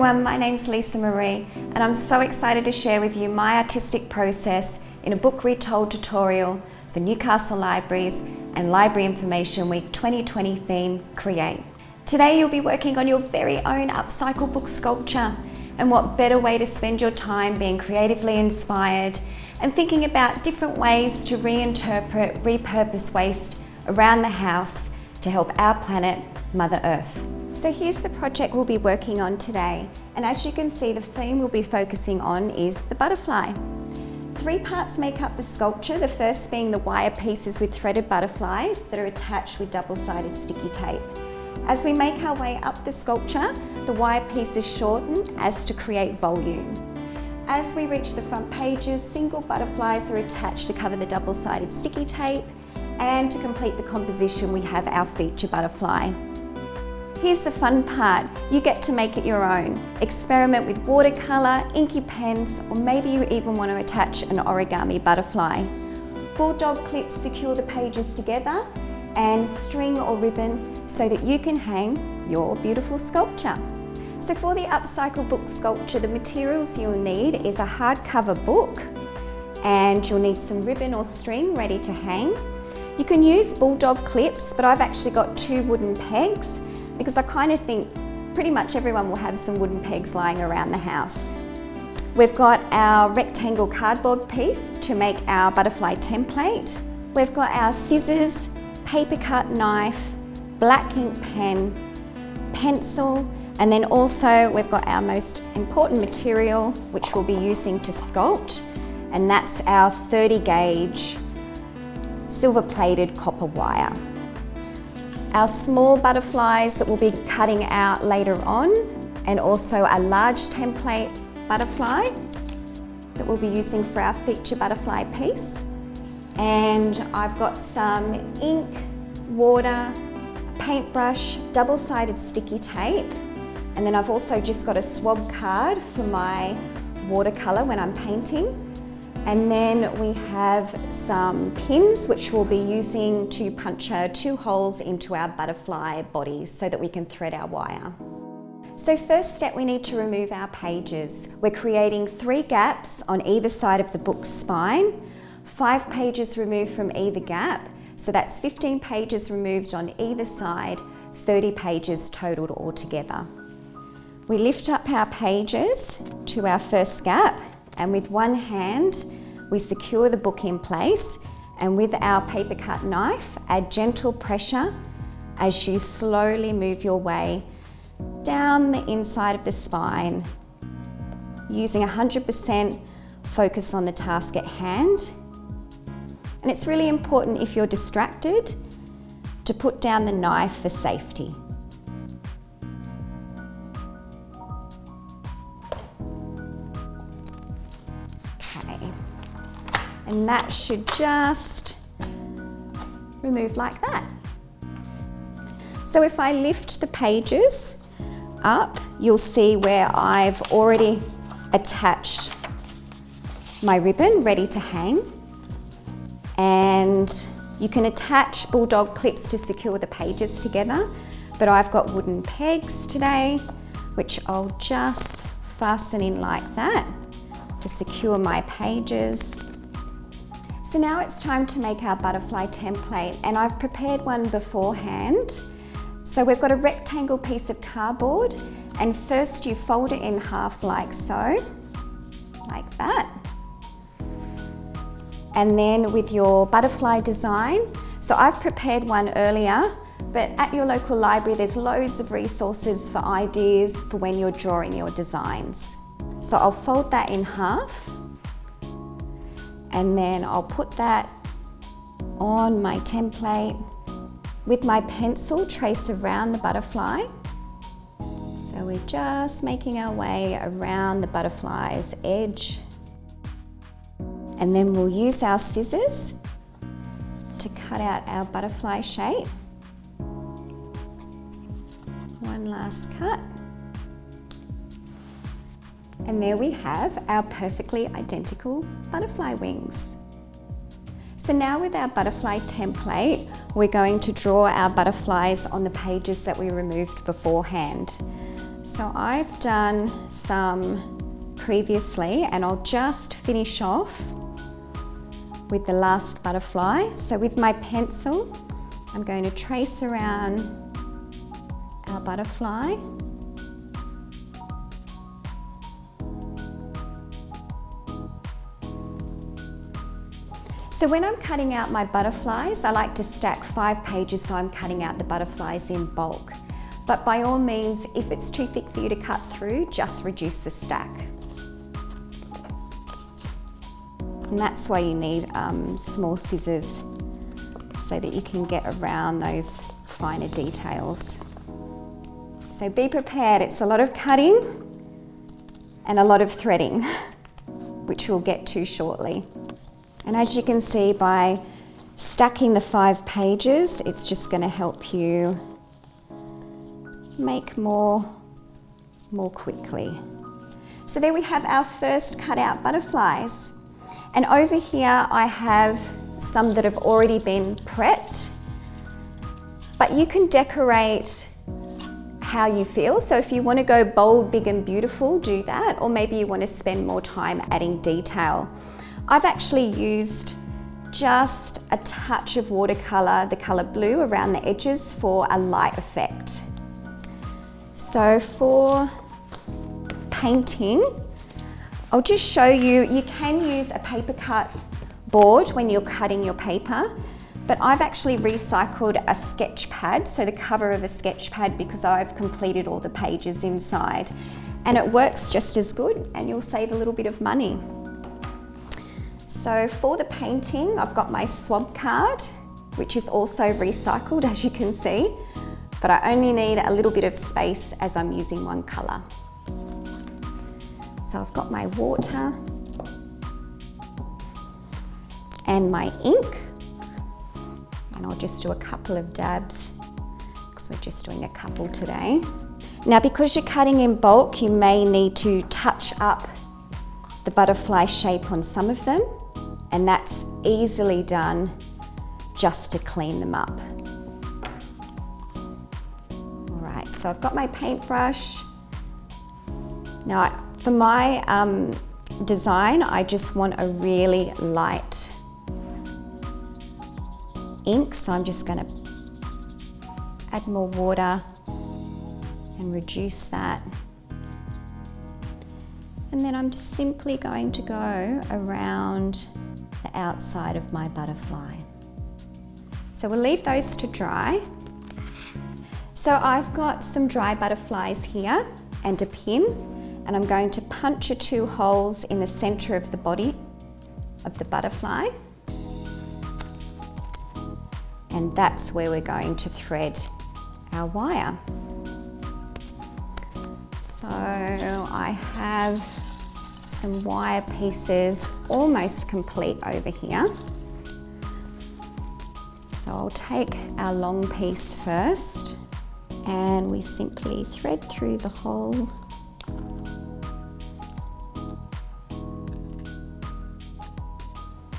everyone, my name's Lisa Marie and I'm so excited to share with you my artistic process in a book retold tutorial for Newcastle Libraries and Library Information Week 2020 theme, Create. Today you'll be working on your very own upcycled book sculpture, and what better way to spend your time being creatively inspired and thinking about different ways to reinterpret, repurpose waste around the house to help our planet, Mother Earth. So here's the project we'll be working on today, and as you can see, the theme we'll be focusing on is the butterfly. 3 parts make up the sculpture, the first being the wire pieces with threaded butterflies that are attached with double-sided sticky tape. As we make our way up the sculpture, the wire pieces shorten as to create volume. As we reach the front pages, single butterflies are attached to cover the double-sided sticky tape, and to complete the composition we have our feature butterfly. Here's the fun part, you get to make it your own. Experiment with watercolour, inky pens, or maybe you even want to attach an origami butterfly. Bulldog clips secure the pages together, and string or ribbon so that you can hang your beautiful sculpture. So for the upcycle book sculpture, the materials you'll need is a hardcover book, and you'll need some ribbon or string ready to hang. You can use bulldog clips, but I've actually got 2 wooden pegs because I kind of think pretty much everyone will have some wooden pegs lying around the house. We've got our rectangle cardboard piece to make our butterfly template. We've got our scissors, paper cut knife, black ink pen, pencil, and then also we've got our most important material which we'll be using to sculpt, and that's our 30 gauge silver plated copper wire. Our small butterflies that we'll be cutting out later on, and also a large template butterfly that we'll be using for our feature butterfly piece. And I've got some ink, water, paintbrush, double-sided sticky tape, and then I've also just got a swab card for my watercolour when I'm painting. And then we have some pins which we'll be using to puncture 2 holes into our butterfly bodies so that we can thread our wire. So first step, we need to remove our pages. We're creating 3 gaps on either side of the book's spine, 5 pages removed from either gap, so that's 15 pages removed on either side, 30 pages totaled altogether. We lift up our pages to our first gap, and with one hand we secure the book in place, and with our paper cut knife add gentle pressure as you slowly move your way down the inside of the spine, using 100% focus on the task at hand. And it's really important, if you're distracted, to put down the knife for safety. And that should just remove like that. So if I lift the pages up, you'll see where I've already attached my ribbon ready to hang. And you can attach bulldog clips to secure the pages together, but I've got wooden pegs today, which I'll just fasten in like that to secure my pages. So now it's time to make our butterfly template, and I've prepared one beforehand. So we've got a rectangle piece of cardboard, and first you fold it in half like so, like that. And then with your butterfly design, so I've prepared one earlier, but at your local library there's loads of resources for ideas for when you're drawing your designs. So I'll fold that in half, and then I'll put that on my template. With my pencil, trace around the butterfly. So we're just making our way around the butterfly's edge. And then we'll use our scissors to cut out our butterfly shape. One last cut. And there we have our perfectly identical butterfly wings. So now with our butterfly template, we're going to draw our butterflies on the pages that we removed beforehand. So So I've done some previously, and I'll just finish off with the last butterfly. So with my pencil, I'm going to trace around our butterfly. So when I'm cutting out my butterflies, I like to stack 5 pages, so I'm cutting out the butterflies in bulk. But by all means, if it's too thick for you to cut through, just reduce the stack. And that's why you need small scissors, so that you can get around those finer details. So be prepared, it's a lot of cutting and a lot of threading, which we'll get to shortly. And as you can see, by stacking the 5 pages, it's just going to help you make more quickly. So there we have our first cut out butterflies. And over here I have some that have already been prepped, but you can decorate how you feel. So if you want to go bold, big and beautiful, do that, or maybe you want to spend more time adding detail. I've actually used just a touch of watercolor, the color blue, around the edges for a light effect. So for painting, I'll just show you, you can use a paper cut board when you're cutting your paper, but I've actually recycled a sketch pad, so the cover of a sketch pad, because I've completed all the pages inside, and it works just as good, and you'll save a little bit of money. So for the painting, I've got my swab card, which is also recycled, as you can see, but I only need a little bit of space as I'm using one color. So I've got my water and my ink, and I'll just do a couple of dabs because we're just doing a couple today. Now, because you're cutting in bulk, you may need to touch up the butterfly shape on some of them, and that's easily done just to clean them up. All right, so I've got my paintbrush. Now, for my design, I just want a really light ink, so I'm just going to add more water and reduce that. And then I'm just simply going to go around the outside of my butterfly. So we'll leave those to dry. So I've got some dry butterflies here and a pin, and I'm going to puncture 2 holes in the center of the body of the butterfly. And that's where we're going to thread our wire. So I have some wire pieces almost complete over here. So I'll take our long piece first, and we simply thread through the hole.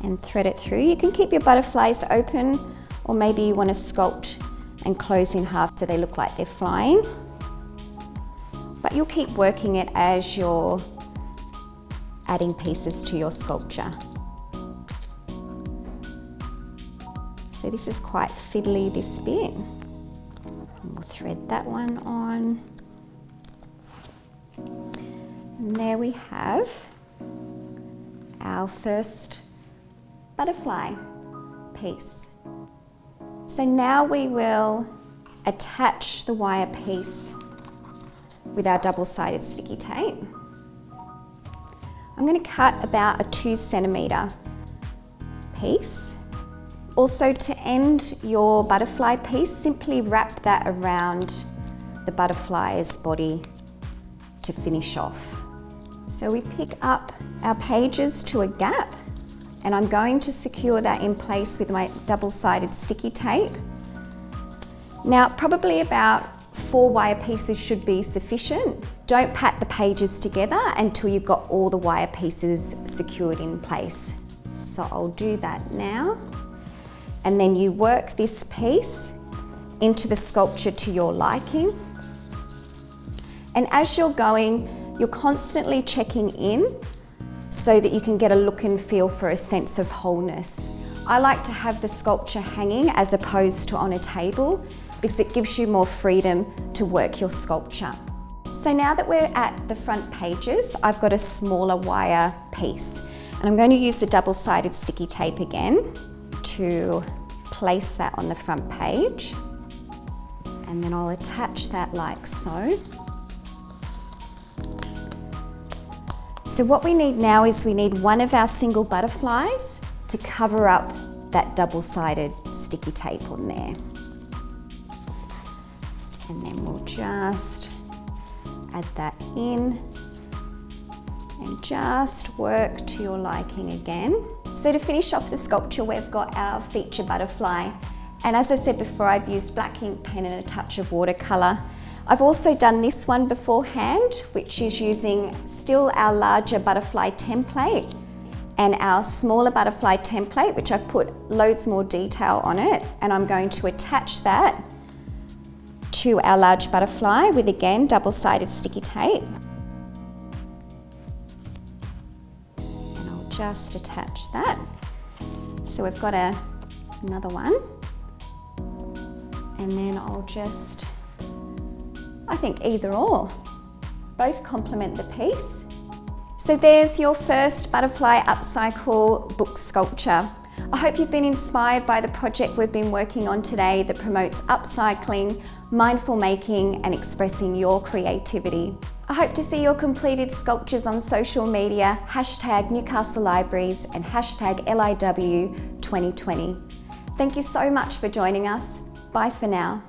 And thread it through. You can keep your butterflies open, or maybe you want to sculpt and close in half so they look like they're flying. But you'll keep working it as you're adding pieces to your sculpture. So this is quite fiddly, this bit. And we'll thread that one on. And there we have our first butterfly piece. So now we will attach the wire piece with our double-sided sticky tape. I'm going to cut about a 2 centimeter piece. Also, to end your butterfly piece, simply wrap that around the butterfly's body to finish off. So we pick up our pages to a gap, and I'm going to secure that in place with my double-sided sticky tape. Now, probably about 4 wire pieces should be sufficient. Don't pat the pages together until you've got all the wire pieces secured in place. So I'll do that now. And then you work this piece into the sculpture to your liking. And as you're going, you're constantly checking in so that you can get a look and feel for a sense of wholeness. I like to have the sculpture hanging as opposed to on a table because it gives you more freedom to work your sculpture. So now that we're at the front pages, I've got a smaller wire piece, and I'm going to use the double-sided sticky tape again to place that on the front page, and then I'll attach that like so. So what we need now is we need one of our single butterflies to cover up that double-sided sticky tape on there. And then we'll just add that in and just work to your liking again. So to finish off the sculpture, we've got our feature butterfly. And as I said before, I've used black ink pen and a touch of watercolour. I've also done this one beforehand, which is using still our larger butterfly template and our smaller butterfly template, which I've put loads more detail on it. And I'm going to attach that to our large butterfly with, again, double-sided sticky tape. And I'll just attach that. So we've got another one. And then I'll just, I think either or, both complement the piece. So there's your first Butterfly Upcycle book sculpture. I hope you've been inspired by the project we've been working on today that promotes upcycling, mindful making and expressing your creativity. I hope to see your completed sculptures on social media, #Newcastle Libraries and #LIW2020. Thank you so much for joining us. Bye for now.